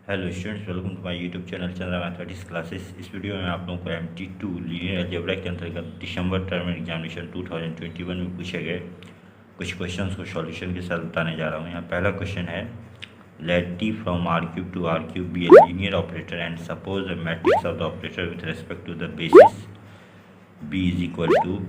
Hello students, welcome to my YouTube channel Chandra mathematics classes. इस video में आप लोगों को MT2 लीनियर अलजेब्रा के अंतर्गत दिसंबर टर्म एग्जामिनेशन 2021 में पूछे गए कुछ क्वेश्चंस को सॉल्यूशन के साथ बताने जा रहा हूँ। यहाँ पहला क्वेश्चन है, let T from R³ to R³ be a linear operator and suppose the matrix of the operator with respect to the basis B is equal to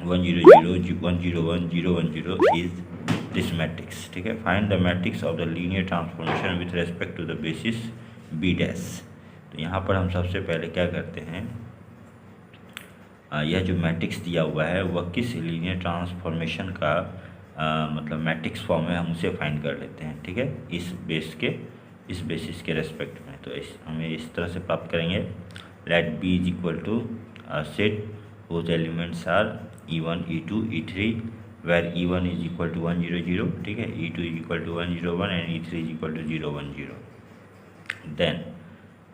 1 0 0 1 0 1 0 1 0 is this matrix. ठीक है, find the matrix of the linear transformation with respect to the basis B dash. तो यहाँ पर हम सबसे पहले क्या करते हैं, यह जो मैट्रिक्स दिया हुआ है वह किस लीनियर ट्रांसफॉर्मेशन का मतलब मैट्रिक्स फॉर्म है, हम उसे फाइंड कर लेते हैं। ठीक है, इस बेसिस के रेस्पेक्ट में। तो हमें इस तरह से प्राप्त करेंगे, let B is equal to set whose elements are E1 E2 E3 where E1 is equal to 1 0 0, ठीक है, E2 is equal to 1 0 1 and E3 is equal to 0 1 0। Then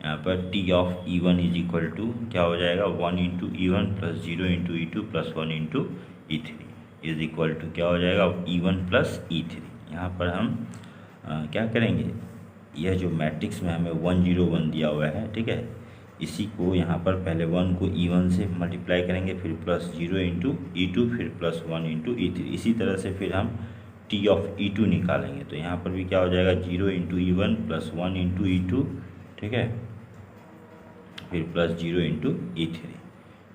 यहाँ पर T of E1 is equal to क्या हो जाएगा, 1 into E1 plus 0 into E2 plus 1 into E3 is equal to क्या हो जाएगा, E1 प्लस E3। यहाँ पर हम क्या करेंगे, यह जो मैट्रिक्स में हमें 1 0 1 दिया हुआ है, ठीक है, इसी को यहाँ पर पहले 1 को E1 से मल्टीप्लाई करेंगे, फिर प्लस 0 इंटू E2, फिर प्लस 1 इंटू E3। इसी तरह से फिर हम T ऑफ E2 निकालेंगे। तो यहाँ पर भी क्या हो जाएगा, 0 into E1 plus 1 into E2, ठीक है, फिर प्लस 0 इंटू E3।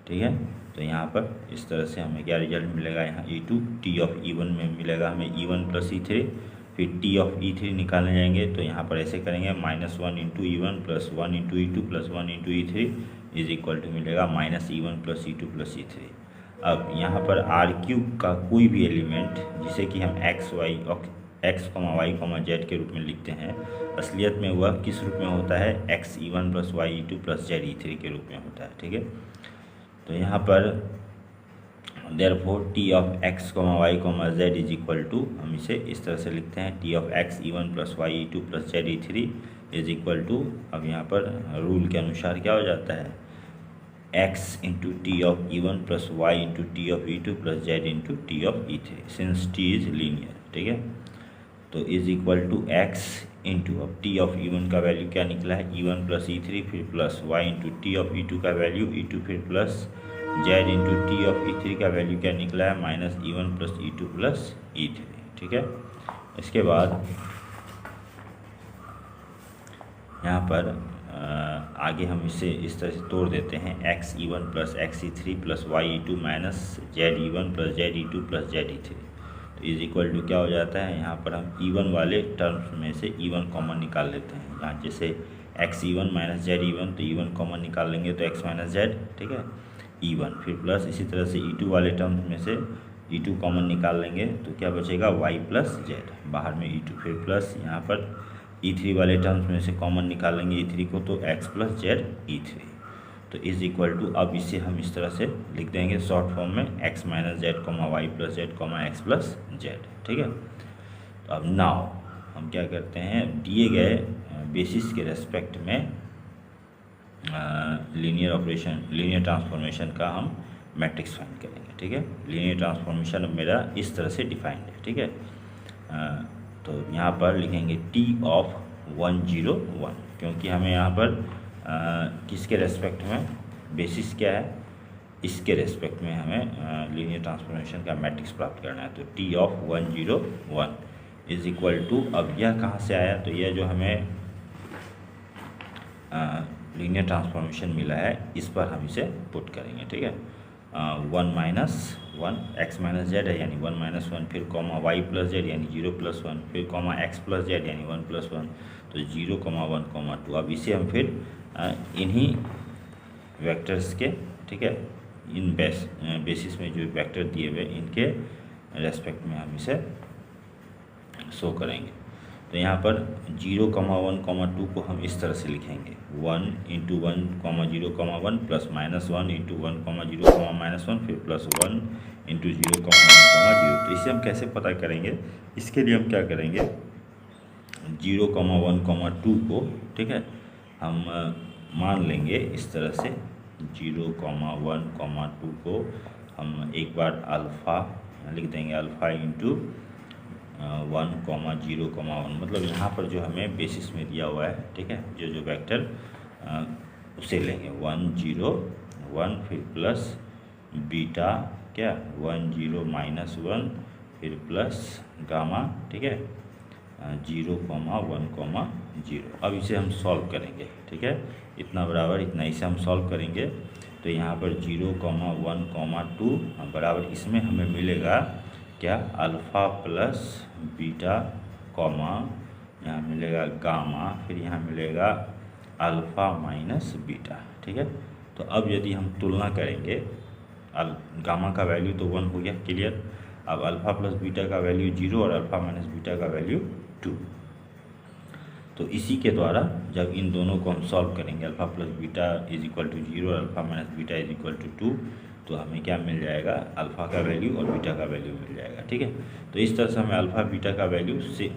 ठीक है, तो यहाँ पर इस तरह से हमें क्या रिजल्ट मिलेगा, यहाँ E2 T ऑफ E1 में मिलेगा हमें E1 प्लस E3। फिर T ऑफ E3 निकालने जाएंगे तो यहाँ पर ऐसे करेंगे, -1 into E1 plus 1 into E2 plus 1 into E3 is equal to मिलेगा -E1 plus E2 plus E3। अब यहाँ पर R³ का कोई भी एलिमेंट जिसे कि हम x, y और z के रूप में लिखते हैं, असलियत में वह किस रूप में होता है, x E1 plus y E2 plus z E3 के रूप में होता है। ठीक है, तो यहाँ पर therefore T of x, y, z is equal to, हम इसे इस तरह से लिखते हैं, T of x E1 plus y E2 plus z E3 is equal to, अब यहाँ पर रूल के अनुसार क्या हो जाता है, x into T of E1 plus y into T of E2 plus z into T of E3 since t is linear. ठीक है, तो is equal to x into, अब टी ऑफ E1 का वैल्यू क्या निकला है, E1 प्लस E3, फिर plus y into T of E2 का वैल्यू E2, फिर plus z into T of E3 का वैल्यू क्या निकला है, -E1 plus E2 plus E3। ठीक है, इसके बाद यहाँ पर आगे हम इसे इस तरह से तोड़ देते हैं, x E1 plus x E3 plus y E2 minus z E1 plus z E2 plus z E3 तो इज इक्वल टू क्या हो जाता है, यहाँ पर हम E1 वाले टर्म्स में से E1 कॉमन निकाल लेते हैं। यहाँ जैसे x E1 minus z E1, तो E1 कॉमन निकाल लेंगे तो x माइनस z, ठीक है, E1, फिर प्लस इसी तरह से E2 वाले टर्म्स में से E2 कॉमन निकाल लेंगे तो क्या बचेगा, y प्लस z, बाहर में E2, फिर प्लस यहाँ पर E3 वाले टर्म्स में से कॉमन निकाल लेंगे E3 को, तो x प्लस z E3 तो इज इक्वल टू, अब इसे हम इस तरह से लिख देंगे शॉर्ट फॉर्म में, x minus Z y plus Z x plus Z. ठीक है, तो अब नाउ हम क्या करते हैं, दिए गए बेसिस के रेस्पेक्ट में लीनियर ट्रांसफॉर्मेशन का हम मैट्रिक्स फाइंड करेंगे। ठीक है, लीनियर ट्रांसफॉर्मेशन मेरा इस तरह से डिफाइंड है। ठीक है, तो यहाँ पर लिखेंगे T ऑफ 1 0 1, क्योंकि हमें यहाँ पर किसके रेस्पेक्ट में बेसिस क्या है, इसके रेस्पेक्ट में हमें लीनियर ट्रांसफॉर्मेशन का मैट्रिक्स प्राप्त करना है। तो T of 1 0 1 is equal to, अब यह कहाँ से आया, तो यह जो हमें लीनियर ट्रांसफॉर्मेशन मिला है इस पर हम इसे पुट करेंगे। ठीक है, 1 माइनस 1 x माइनस जेड है यानी 1 माइनस 1, फिर कॉमा y प्लस जेड यानी 0 प्लस 1, फिर कॉमा x प्लस जेड यानी 1 प्लस 1, तो 0 1 2। अब इसे हम फिर इन्हीं वेक्टर्स के, ठीक है, इन बेसिस में जो वेक्टर दिए हुए इनके रेस्पेक्ट में हम इसे शो करेंगे। तो यहाँ पर 0 1 2 को हम इस तरह से लिखेंगे, 1 इंटू 1 0 1 प्लस -1 इंटू 1 0 -1, फिर प्लस 1 इंटू 0 1 0। तो इसे हम कैसे पता करेंगे, इसके लिए हम क्या करेंगे, 0 1 2 को, ठीक है, हम मान लेंगे इस तरह से, 0 1 2 को हम एक बार अल्फ़ा लिख देंगे, अल्फ़ा इंटू 1,0,1 मतलब यहाँ पर जो हमें बेसिस में दिया हुआ है, ठीक है, जो वेक्टर उसे लेंगे 1 0 1, फिर प्लस बीटा क्या 1 0 -1, फिर प्लस गामा, ठीक है 0,1,0। अब इसे हम सॉल्व करेंगे, ठीक है, इतना बराबर इतना, इसे हम सॉल्व करेंगे तो यहाँ पर 0,1,2 बराबर इसमें हमें मिलेगा क्या अल्फ़ा प्लस बीटा कॉमा, यहाँ मिलेगा गामा, फिर यहाँ मिलेगा अल्फ़ा माइनस बीटा, ठीक है। तो अब यदि हम तुलना करेंगे, गामा का वैल्यू तो 1 हो गया, क्लियर। अब अल्फ़ा प्लस बीटा का वैल्यू 0 और अल्फ़ा माइनस बीटा का वैल्यू 2। तो इसी के द्वारा जब इन दोनों को हम सॉल्व करेंगे, alpha plus beta is equal to 0 और alpha minus beta is equal to 2, तो हमें क्या मिल जाएगा, अल्फ़ा का वैल्यू और बीटा का वैल्यू मिल जाएगा, ठीक है। तो इस तरह से हमें अल्फ़ा बीटा का वैल्यू से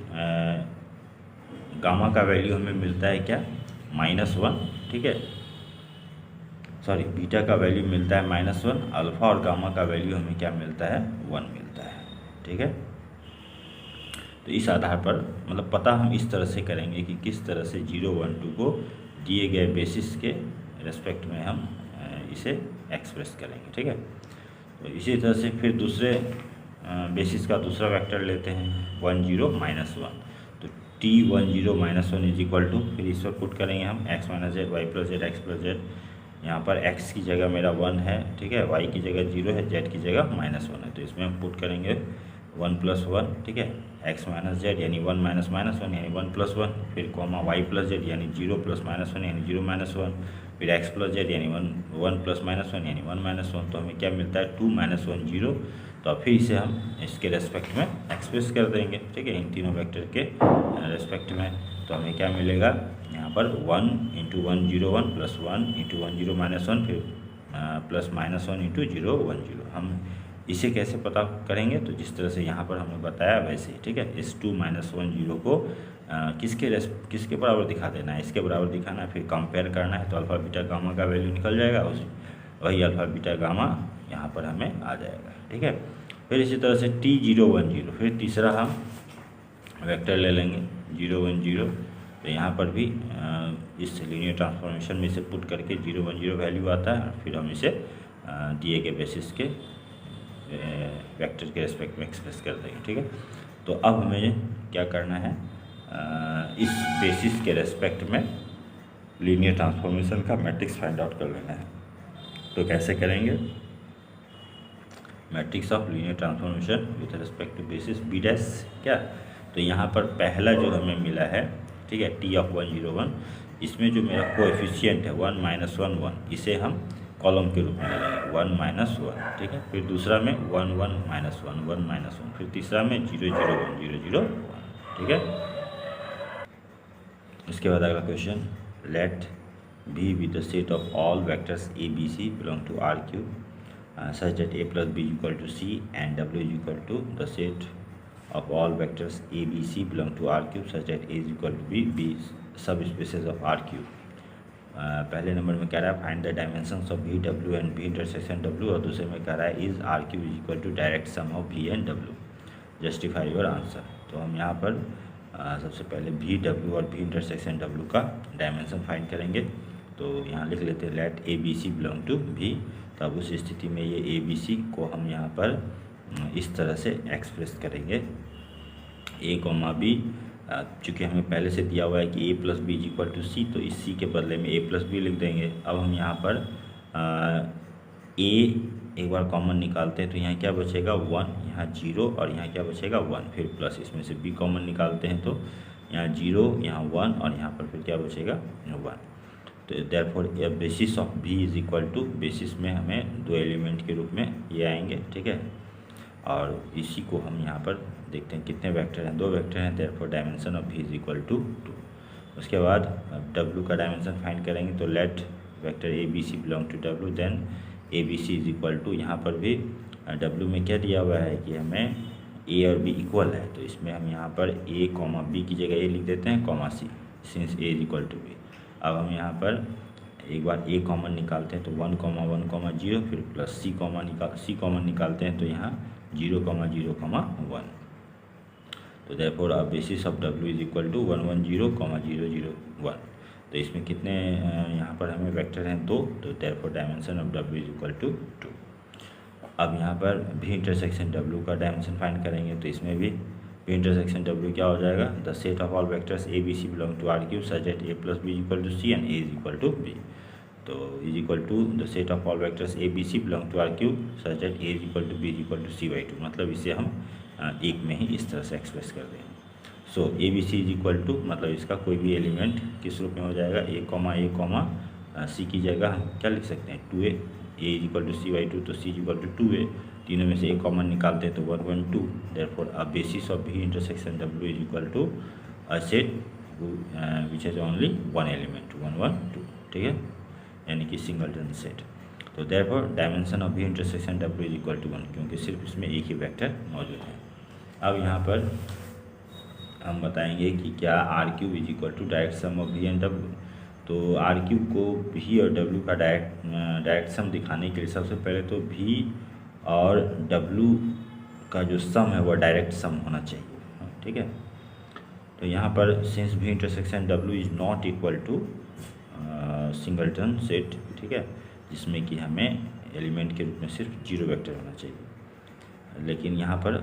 गामा का वैल्यू हमें मिलता है क्या -1, ठीक है, सॉरी बीटा का वैल्यू मिलता है -1, अल्फ़ा और गामा का वैल्यू हमें क्या मिलता है 1 मिलता है, ठीक है। तो इस आधार पर मतलब पता हम इस तरह से करेंगे कि किस तरह से 0 1 2 को दिए गए बेसिस के रेस्पेक्ट में हम इसे एक्सप्रेस करेंगे, ठीक है। तो इसी तरह से फिर दूसरे बेसिस का दूसरा वेक्टर लेते हैं 1 0 -1, तो t1 0 -1 इज इक्वल टू, फिर इस पर पुट करेंगे हम x - z y + z x + z, यहाँ पर x की जगह मेरा 1 है, ठीक है, y की जगह 0 है, z की जगह -1 है, तो इसमें हम पुट करेंगे 1 + 1, ठीक है, x - z यानी 1 - -1 यानी 1 + 1, फिर कॉमा y + z यानी 0 + -1 यानी 0 - 1, फिर x + z यानी 1 + -1 यानी 1 - 1, तो हमें क्या मिलता है 2 - 1 0। तो फिर इसे हम इसके रेस्पेक्ट में एक्सप्रेस कर देंगे, ठीक है, इन तीनों वेक्टर के रेस्पेक्ट में। तो हमें क्या मिलेगा यहाँ पर 1 × 1 0 1 + 1 × 1 0 -1, फिर प्लस -1 × 0 1 0। हम इसे कैसे पता करेंगे, तो जिस तरह से यहाँ पर हमने बताया वैसे ही, ठीक है। इस 2 - 1 0 को किसके बराबर दिखा देना है, इसके बराबर दिखाना है, फिर कंपेयर करना है, तो अल्फ़ा बीटा गामा का वैल्यू निकल जाएगा, वही अल्फ़ा बीटा गामा यहाँ पर हमें आ जाएगा, ठीक है। फिर इसी तरह से t 0 1 0, फिर तीसरा हम वेक्टर ले लेंगे 0 1 0, तो यहाँ पर भी इस लीनियर ट्रांसफॉर्मेशन में इसे पुट करके 0 1 0 वैल्यू आता है, फिर हम इसे दिए गए बेसिस के वेक्टर के रेस्पेक्ट में एक्सप्रेस कर देंगे, ठीक है। तो अब हमें क्या करना है, इस बेसिस के रेस्पेक्ट में लीनियर ट्रांसफॉर्मेशन का मैट्रिक्स फाइंड आउट कर लेना है। तो कैसे करेंगे, matrix of linear transformation with respect to basis B dash क्या, तो यहाँ पर पहला जो हमें मिला है, ठीक है, t ऑफ 1 0 1, इसमें जो मेरा कोएफिशिएंट है 1 - 1 1, इसे हम कॉलम के रूप में ले लेंगे 1 - 1, ठीक है। फिर दूसरा में 1 1 - 1 1 - 1, फिर तीसरा में 0 0 1 0 0 1, ठीक है। इसके बाद अगला question, let V be the set of all vectors a b c belong to R3 such that a plus b is equal to c and w is equal to the set of all vectors a b c belong to R3 such that a is equal to b subspaces of R3। पहले number में कह रहा है find the dimensions of v w and v intersection w, और दूसरे में कह रहा है is R3 is equal to direct sum of v and w, justify your answer. तो हम यहाँ पर सबसे पहले v w और v इंटरसेक्शन w का डायमेंशन फाइंड करेंगे। तो यहाँ लिख लेते हैं let A B C belong to v। तब उस स्थिति में ये ए बी सी को हम यहाँ पर इस तरह से एक्सप्रेस करेंगे a, b, चूँकि हमें पहले से दिया हुआ है कि a + b is equal to c, तो इस c के बदले में a + b लिख देंगे। अब हम यहाँ पर a एक बार कॉमन निकालते हैं, तो यहाँ क्या बचेगा 1, यहाँ 0 और यहाँ क्या बचेगा 1, फिर प्लस इसमें से b कॉमन निकालते हैं, तो यहाँ 0 यहाँ 1 और यहाँ पर फिर क्या बचेगा 1। तो therefore basis of v is equal to, basis में हमें 2 एलिमेंट के रूप में ये आएंगे, ठीक है। और इसी को हम यहाँ पर देखते हैं कितने वेक्टर हैं, 2 वेक्टर हैं, therefore dimension of v is equal to 2। उसके बाद w का डायमेंशन फाइंड करेंगे, तो let vector A B C belong to w, then A B C is equal to, यहाँ पर भी w में क्या दिया हुआ है कि हमें a और b इक्वल है, तो इसमें हम यहाँ पर a, b की जगह a लिख देते हैं, c, since a is equal to b। अब हम यहाँ पर एक बार a कॉमन निकालते हैं, तो 1 1 0, फिर प्लस c कॉमन निकालते हैं, तो यहाँ 0 0 1। तो देयरफॉर अब basis of W is equal to 110,001। तो इसमें कितने यहाँ पर हमें वेक्टर हैं 2, तो therefore dimension of W is equal to 2। अब यहाँ पर भी इंटरसेक्शन डब्ल्यू का डायमेंशन फाइंड करेंगे, तो इसमें भी इंटरसेक्शन डब्ल्यू क्या हो जाएगा, the set of all vectors A B C belong to R Q such that A plus B is equal to C and A is equal to B. तो is equal to the set of all vectors A B C belong to R Q such that A is equal to B is equal to C by 2। मतलब इसे हम एक में ही इस तरह से express कर देंगे। So A B C is equal to मतलब इसका कोई भी एलिमेंट किस रूप में हो जाएगा, ए कॉमा सी की जगह हम क्या लिख सकते हैं 2a, A is equal to C by 2, तो सी इज इक्वल टू 2a, तीनों में से एक कॉमन निकालते हैं तो 1 1 2। Therefore a basis of V intersection W is equal to a set which has only one element 1 1 2, ठीक है, यानी कि सिंगलटन सेट। तो therefore dimension of V intersection W is equal to 1, क्योंकि सिर्फ इसमें एक ही वेक्टर मौजूद है। अब यहाँ पर हम बताएंगे कि क्या R cube is equal to direct sum of V and W. तो आर क्यूब को भी और डब्ल्यू का डायरेक्ट सम दिखाने के लिए सबसे पहले तो भी और डब्ल्यू का जो सम है वह डायरेक्ट सम होना चाहिए, ठीक है। तो यहाँ पर since V intersection W is not equal to singleton set, ठीक है, जिसमें कि हमें एलिमेंट के रूप में सिर्फ 0 वेक्टर होना चाहिए, लेकिन यहाँ पर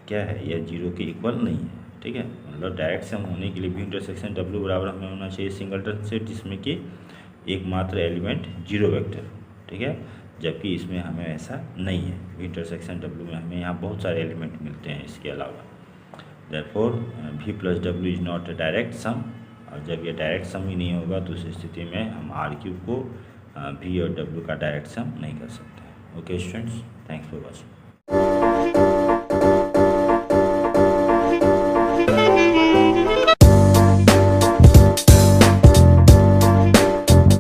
क्या है, यह 0 के इक्वल नहीं है, ठीक है। मतलब डायरेक्ट सम होने के लिए भी इंटरसेक्शन डब्ल्यू बराबर हमें होना चाहिए सिंगलटन सेट जिसमें कि एकमात्र एलिमेंट 0 वेक्टर, ठीक है, जबकि इसमें हमें ऐसा नहीं है। भी इंटरसेक्शन डब्ल्यू में हमें यहाँ बहुत सारे एलिमेंट मिलते हैं इसके अलावा। देयरफॉर भी plus W is not a direct sum, और जब ये डायरेक्ट सम ही नहीं होगा तो उस स्थिति में हम आर क्यूब को भी और डब्ल्यू का डायरेक्ट सम नहीं कर सकते। Okay students, thanks for watching.